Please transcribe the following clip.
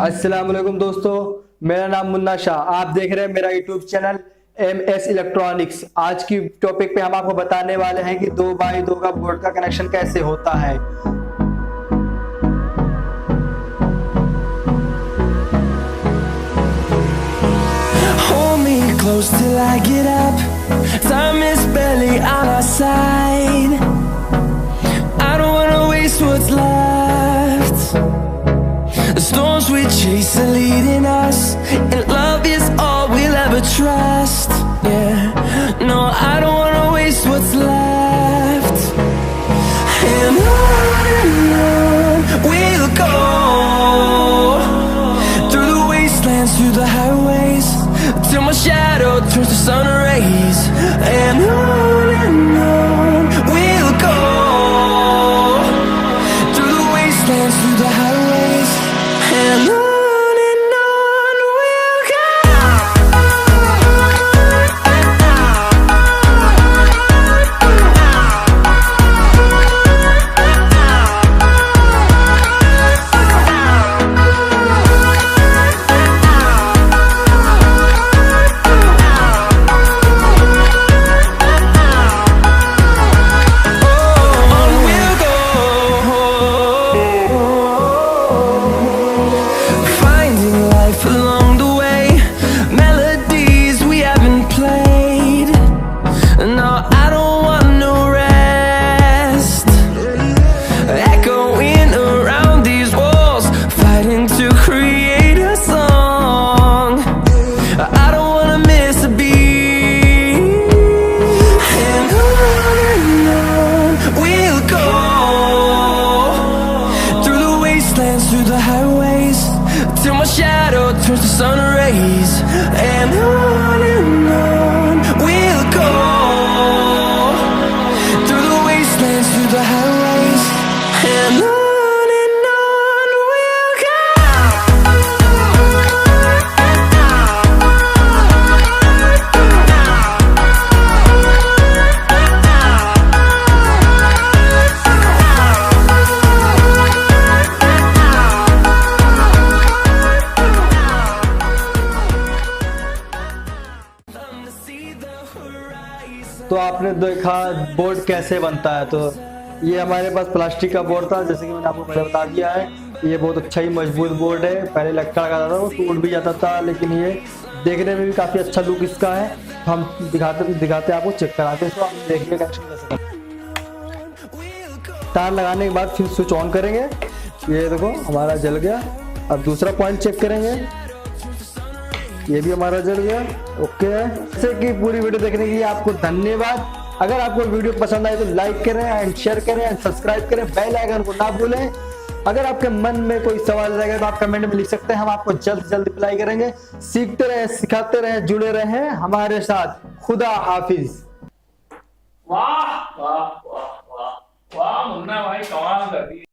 अस्सलाम वालेकुम दोस्तों, मेरा नाम मुन्ना शाह। आप देख रहे हैं मेरा यूट्यूब चैनल MS इलेक्ट्रॉनिक्स। आज की टॉपिक पे हम आपको बताने वाले हैं कि 2x2 का बोर्ड का कनेक्शन कैसे होता है। Hold me close till I get up. Time is barely on our side. I don't wanna waste what's left. The storms we chase are leading us, and love is all we'll ever trust. Yeah, no, I don't wanna waste what's left. And on we'll go, through the wastelands, through the highways, till my shadow turns to sun rays. And on we'll go, through the wastelands, through the highways, and on we'll go. Along the way, melodies we haven't played. No, I don't want no rest. Echoing around these walls, fighting to create a song. I don't wanna miss a beat. And on we'll go, through the wastelands, through the highways, till my shadow turns to sun rays. And on we'll go, through the wastelands, through the highways, and on we'll go. तो आपने देखा board कैसे बनता है। तो ये हमारे पास plastic का बोर्ड था, जैसे कि मैंने आपको पहले बता दिया है। ये बहुत अच्छा ही मजबूत बोर्ड है। पहले लकड़ का था, वो टूट भी जाता था, लेकिन ये देखने में भी काफ़ी अच्छा लुक इसका है। हम दिखाते आपको, चेक कराते हैं। तो आप देखिए कनेक्शन कैसे तार लगाने के बाद फिर स्विच ऑन करेंगे। ये देखो हमारा जल गया। अब दूसरा पॉइंट चेक करेंगे, ये भी हमारा जल गया। ओके है। जैसे कि पूरी वीडियो देखने के लिए आपको धन्यवाद। अगर आपको वीडियो पसंद आए तो लाइक करें एंड शेयर करें एंड सब्सक्राइब करें। बेल आइकन को ना भूलें। अगर आपके मन में कोई सवाल रहेगा तो आप कमेंट में लिख सकते हैं, हम आपको जल्द से जल्द रिप्लाई करेंगे। सीखते रहें, सिखाते रहें, जुड़े रहें हमारे साथ। खुदा हाफिज। वाह वाह वाह वाह वाह मुन्ना भाई कमाल कर दी।